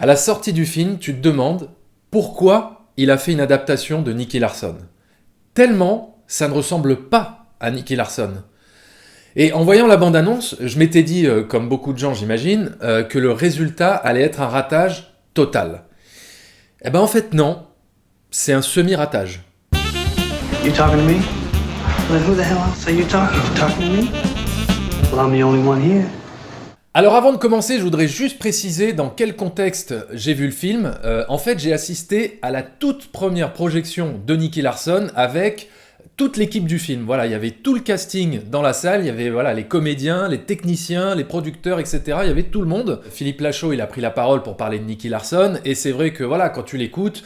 À la sortie du film, tu te demandes pourquoi il a fait une adaptation de Nicky Larson. Tellement ça ne ressemble pas à Nicky Larson. Et en voyant la bande-annonce, je m'étais dit, comme beaucoup de gens j'imagine, que le résultat allait être un ratage total. Eh ben en fait non, c'est un semi-ratage. You talking to me? Well, who the hell else are you talking to? Talking to me? Well, I'm the only one here. Alors avant de commencer, je voudrais juste préciser dans quel contexte j'ai vu le film. En fait, j'ai assisté à la toute première projection de Nicky Larson avec toute l'équipe du film. Voilà, il y avait tout le casting dans la salle, il y avait voilà, les comédiens, les techniciens, les producteurs, etc. Il y avait tout le monde. Philippe Lachaud, il a pris la parole pour parler de Nicky Larson, et c'est vrai que voilà, quand tu l'écoutes,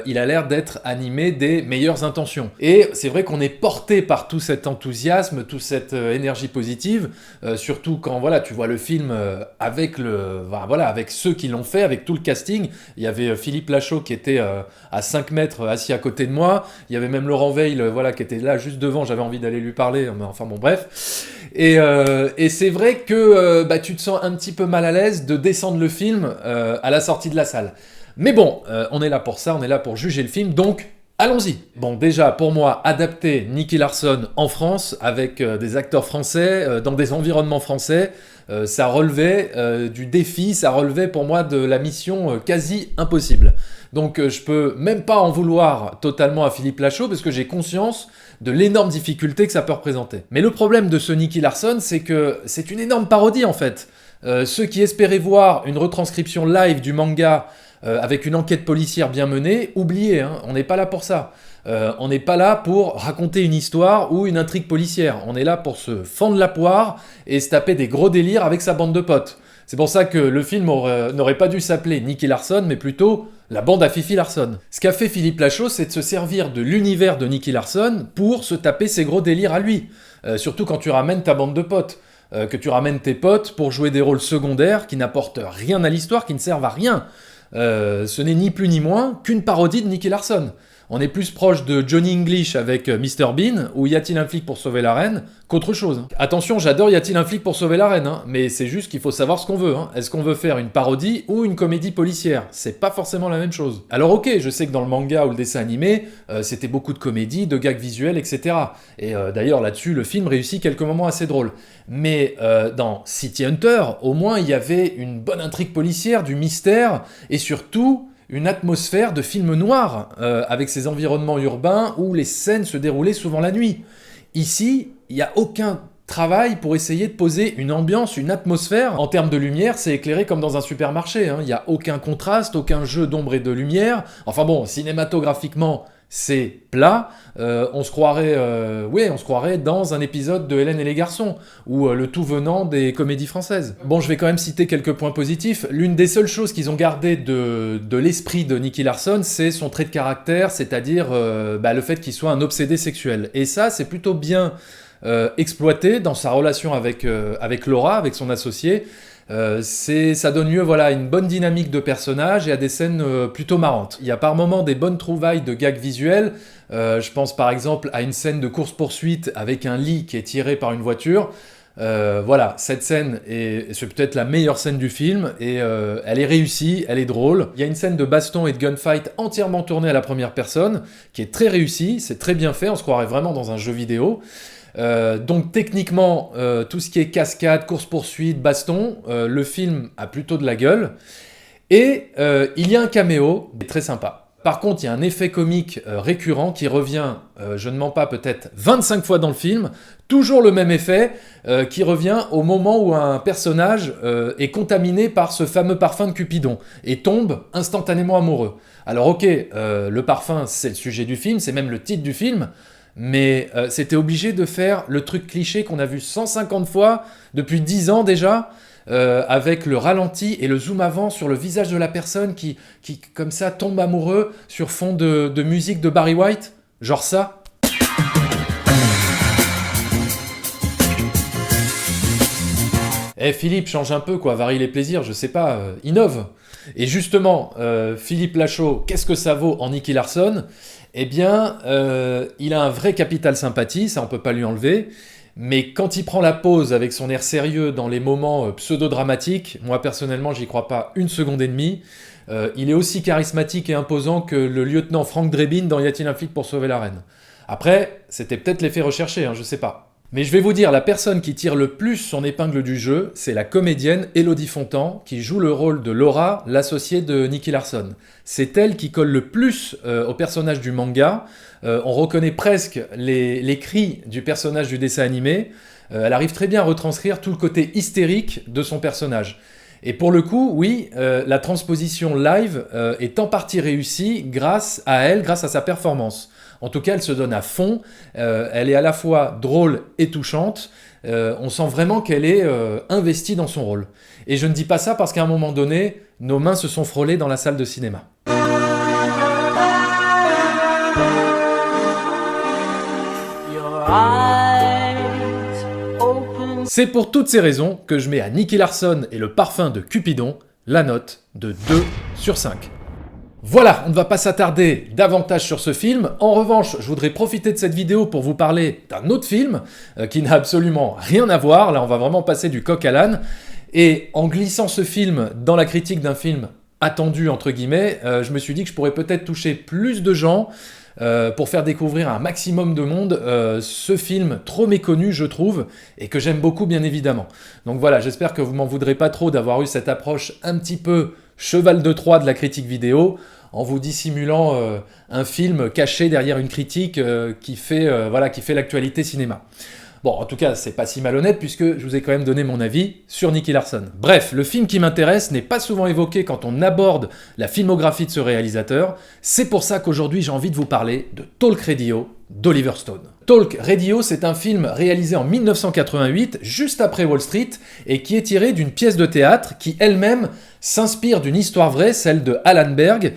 il a l'air d'être animé des meilleures intentions. Et c'est vrai qu'on est porté par tout cet enthousiasme, toute cette énergie positive, surtout quand voilà, tu vois le film avec avec ceux qui l'ont fait, avec tout le casting. Il y avait Philippe Lachaud qui était à 5 mètres assis à côté de moi. Il y avait même Laurent Veil qui était là juste devant. J'avais envie d'aller lui parler, mais enfin bon bref. Et c'est vrai que tu te sens un petit peu mal à l'aise de descendre le film à la sortie de la salle. Mais bon, on est là pour ça, on est là pour juger le film, donc allons-y. Bon, déjà, pour moi, adapter Nicky Larson en France, avec des acteurs français, dans des environnements français, ça relevait du défi, ça relevait pour moi de la mission quasi impossible. Donc je peux même pas en vouloir totalement à Philippe Lachaud, parce que j'ai conscience de l'énorme difficulté que ça peut représenter. Mais le problème de ce Nicky Larson, c'est que c'est une énorme parodie en fait. Ceux qui espéraient voir une retranscription live du manga avec une enquête policière bien menée, oubliez, hein, on n'est pas là pour ça. On n'est pas là pour raconter une histoire ou une intrigue policière. On est là pour se fendre la poire et se taper des gros délires avec sa bande de potes. C'est pour ça que le film n'aurait pas dû s'appeler Nicky Larson, mais plutôt la bande à Fifi Larson. Ce qu'a fait Philippe Lachaud, c'est de se servir de l'univers de Nicky Larson pour se taper ses gros délires à lui. Surtout quand tu ramènes ta bande de potes. Que tu ramènes tes potes pour jouer des rôles secondaires qui n'apportent rien à l'histoire, qui ne servent à rien. Ce n'est ni plus ni moins qu'une parodie de Nicky Larson. On est plus proche de Johnny English avec Mr Bean ou Y a-t-il un flic pour sauver la reine qu'autre chose. Attention, j'adore Y a-t-il un flic pour sauver la reine, hein, mais c'est juste qu'il faut savoir ce qu'on veut. Hein. Est-ce qu'on veut faire une parodie ou une comédie policière? C'est pas forcément la même chose. Alors ok, je sais que dans le manga ou le dessin animé, c'était beaucoup de comédie, de gags visuels, etc. Et d'ailleurs là-dessus, le film réussit quelques moments assez drôles. Mais dans City Hunter, au moins il y avait une bonne intrigue policière, du mystère, et surtout une atmosphère de film noir, avec ces environnements urbains où les scènes se déroulaient souvent la nuit. Ici, il n'y a aucun travail pour essayer de poser une ambiance, une atmosphère. En termes de lumière, c'est éclairé comme dans un supermarché. Il n'y a aucun contraste, aucun jeu d'ombre et de lumière. Enfin bon, cinématographiquement, c'est plat. On se croirait dans un épisode de Hélène et les garçons, ou le tout venant des comédies françaises. Bon, je vais quand même citer quelques points positifs. L'une des seules choses qu'ils ont gardé de l'esprit de Nicky Larson, c'est son trait de caractère, c'est-à-dire le fait qu'il soit un obsédé sexuel. Et ça, c'est plutôt bien exploité dans sa relation avec Laura, avec son associé. Ça donne lieu à une bonne dynamique de personnages et à des scènes plutôt marrantes. Il y a par moments des bonnes trouvailles de gags visuels. Je pense par exemple à une scène de course-poursuite avec un lit qui est tiré par une voiture. Cette scène c'est peut-être la meilleure scène du film et elle est réussie, elle est drôle. Il y a une scène de baston et de gunfight entièrement tournée à la première personne qui est très réussie, c'est très bien fait, on se croirait vraiment dans un jeu vidéo. Donc techniquement, tout ce qui est cascade, course-poursuite, baston, le film a plutôt de la gueule. Et il y a un caméo très sympa. Par contre, il y a un effet comique récurrent qui revient, je ne mens pas, peut-être 25 fois dans le film. Toujours le même effet qui revient au moment où un personnage est contaminé par ce fameux parfum de Cupidon et tombe instantanément amoureux. Alors ok, le parfum, c'est le sujet du film, c'est même le titre du film. Mais c'était obligé de faire le truc cliché qu'on a vu 150 fois depuis 10 ans déjà, avec le ralenti et le zoom avant sur le visage de la personne qui comme ça, tombe amoureux sur fond de musique de Barry White, genre ça. Philippe, change un peu, quoi, varie les plaisirs, je sais pas, innove. Et justement, Philippe Lachaud, qu'est-ce que ça vaut en Nicky Larson ? Eh bien, il a un vrai capital sympathie, ça on peut pas lui enlever, Mais quand il prend la pause avec son air sérieux dans les moments pseudo-dramatiques, moi personnellement j'y crois pas une seconde et demie. Il est aussi charismatique et imposant que le lieutenant Frank Drebin dans Y a-t-il un flic pour sauver la reine? Après, c'était peut-être l'effet recherché, je sais pas. Mais je vais vous dire, la personne qui tire le plus son épingle du jeu, c'est la comédienne Élodie Fontan, qui joue le rôle de Laura, l'associée de Nicky Larson. C'est elle qui colle le plus au personnage du manga. On reconnaît presque les cris du personnage du dessin animé. Elle arrive très bien à retranscrire tout le côté hystérique de son personnage. Et pour le coup, oui, la transposition live est en partie réussie grâce à elle, grâce à sa performance. En tout cas, elle se donne à fond, elle est à la fois drôle et touchante, on sent vraiment qu'elle est investie dans son rôle. Et je ne dis pas ça parce qu'à un moment donné, nos mains se sont frôlées dans la salle de cinéma. C'est pour toutes ces raisons que je mets à Nicky Larson et le parfum de Cupidon la note de 2 sur 5. Voilà, on ne va pas s'attarder davantage sur ce film. En revanche, je voudrais profiter de cette vidéo pour vous parler d'un autre film qui n'a absolument rien à voir. Là, on va vraiment passer du coq à l'âne. Et en glissant ce film dans la critique d'un film attendu, entre guillemets, je me suis dit que je pourrais peut-être toucher plus de gens pour faire découvrir à un maximum de monde ce film trop méconnu, je trouve, et que j'aime beaucoup, bien évidemment. Donc voilà, j'espère que vous m'en voudrez pas trop d'avoir eu cette approche un petit peu cheval de Troie de la critique vidéo, en vous dissimulant un film caché derrière une critique qui fait l'actualité cinéma. Bon, en tout cas, c'est pas si malhonnête puisque je vous ai quand même donné mon avis sur Nicky Larson. Bref, le film qui m'intéresse n'est pas souvent évoqué quand on aborde la filmographie de ce réalisateur. C'est pour ça qu'aujourd'hui, j'ai envie de vous parler de Talk Radio d'Oliver Stone. Talk Radio, c'est un film réalisé en 1988, juste après Wall Street, et qui est tiré d'une pièce de théâtre qui elle-même s'inspire d'une histoire vraie, celle de Alan Berg,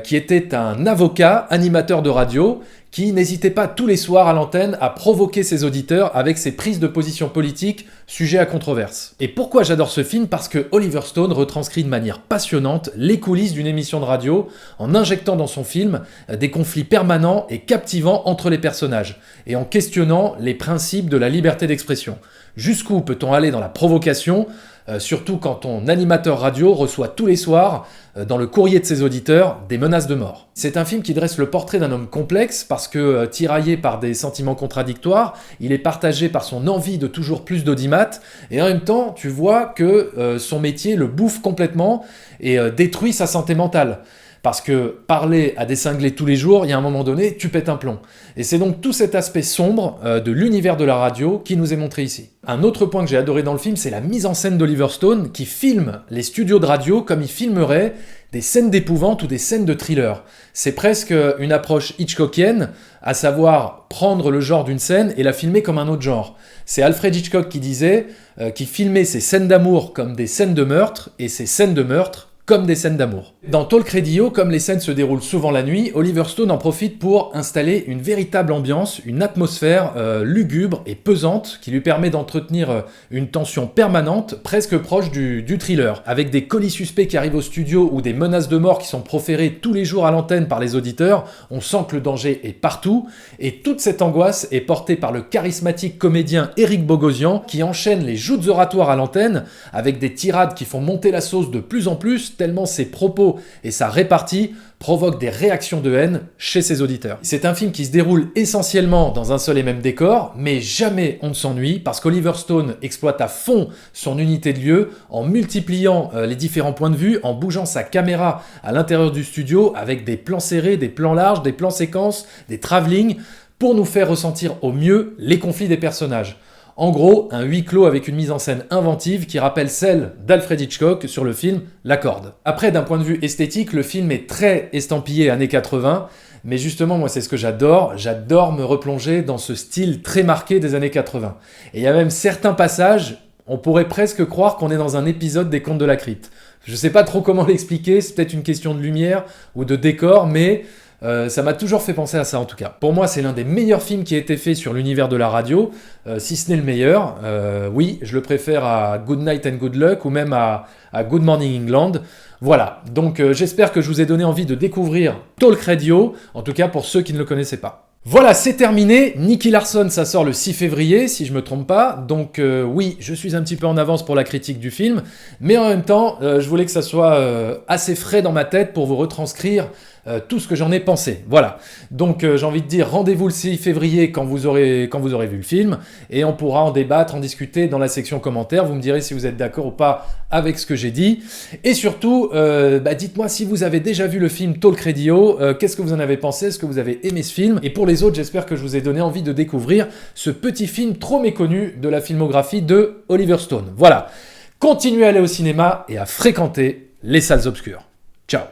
qui était un avocat, animateur de radio, qui n'hésitait pas tous les soirs à l'antenne à provoquer ses auditeurs avec ses prises de position politiques sujets à controverse. Et pourquoi j'adore ce film? Parce que Oliver Stone retranscrit de manière passionnante les coulisses d'une émission de radio en injectant dans son film des conflits permanents et captivants entre les personnages et en questionnant les principes de la liberté d'expression. Jusqu'où peut-on aller dans la provocation, surtout quand ton animateur radio reçoit tous les soirs, dans le courrier de ses auditeurs, des menaces de mort. C'est un film qui dresse le portrait d'un homme complexe parce que, tiraillé par des sentiments contradictoires, il est partagé par son envie de toujours plus d'audimat, et en même temps, tu vois que son métier le bouffe complètement et détruit sa santé mentale. Parce que parler à des cinglés tous les jours, il y a un moment donné, tu pètes un plomb. Et c'est donc tout cet aspect sombre de l'univers de la radio qui nous est montré ici. Un autre point que j'ai adoré dans le film, c'est la mise en scène d'Oliver Stone qui filme les studios de radio comme il filmerait des scènes d'épouvante ou des scènes de thriller. C'est presque une approche hitchcockienne, à savoir prendre le genre d'une scène et la filmer comme un autre genre. C'est Alfred Hitchcock qui disait qu'il filmait ses scènes d'amour comme des scènes de meurtre et ses scènes de meurtre comme des scènes d'amour. Dans Talk Radio, comme les scènes se déroulent souvent la nuit, Oliver Stone en profite pour installer une véritable ambiance, une atmosphère lugubre et pesante qui lui permet d'entretenir une tension permanente, presque proche du thriller. Avec des colis suspects qui arrivent au studio ou des menaces de mort qui sont proférées tous les jours à l'antenne par les auditeurs, on sent que le danger est partout, et toute cette angoisse est portée par le charismatique comédien Eric Bogosian qui enchaîne les joutes oratoires à l'antenne avec des tirades qui font monter la sauce de plus en plus, tellement ses propos et sa répartie provoquent des réactions de haine chez ses auditeurs. C'est un film qui se déroule essentiellement dans un seul et même décor, mais jamais on ne s'ennuie parce qu'Oliver Stone exploite à fond son unité de lieu en multipliant les différents points de vue, en bougeant sa caméra à l'intérieur du studio avec des plans serrés, des plans larges, des plans séquences, des travelling, pour nous faire ressentir au mieux les conflits des personnages. En gros, un huis clos avec une mise en scène inventive qui rappelle celle d'Alfred Hitchcock sur le film La Corde. Après, d'un point de vue esthétique, le film est très estampillé années 80, mais justement, moi, c'est ce que j'adore me replonger dans ce style très marqué des années 80. Et il y a même certains passages, on pourrait presque croire qu'on est dans un épisode des Contes de la Crypte. Je sais pas trop comment l'expliquer, c'est peut-être une question de lumière ou de décor, mais ça m'a toujours fait penser à ça en tout cas. Pour moi, c'est l'un des meilleurs films qui a été fait sur l'univers de la radio, si ce n'est le meilleur. Oui, je le préfère à Good Night and Good Luck ou même à Good Morning England. Voilà, donc j'espère que je vous ai donné envie de découvrir Talk Radio, en tout cas pour ceux qui ne le connaissaient pas. Voilà, c'est terminé. Nicky Larson, ça sort le 6 février, si je me trompe pas. Donc oui, je suis un petit peu en avance pour la critique du film, mais en même temps, je voulais que ça soit assez frais dans ma tête pour vous retranscrire tout ce que j'en ai pensé. Voilà. Donc j'ai envie de dire, rendez-vous le 6 février quand vous aurez vu le film, et on pourra en débattre, en discuter dans la section commentaires. Vous me direz si vous êtes d'accord ou pas avec ce que j'ai dit. Et surtout, dites-moi si vous avez déjà vu le film Talk Radio, qu'est-ce que vous en avez pensé, est-ce que vous avez aimé ce film? Et pour les autres, j'espère que je vous ai donné envie de découvrir ce petit film trop méconnu de la filmographie de Oliver Stone. Voilà. Continuez à aller au cinéma et à fréquenter les salles obscures. Ciao.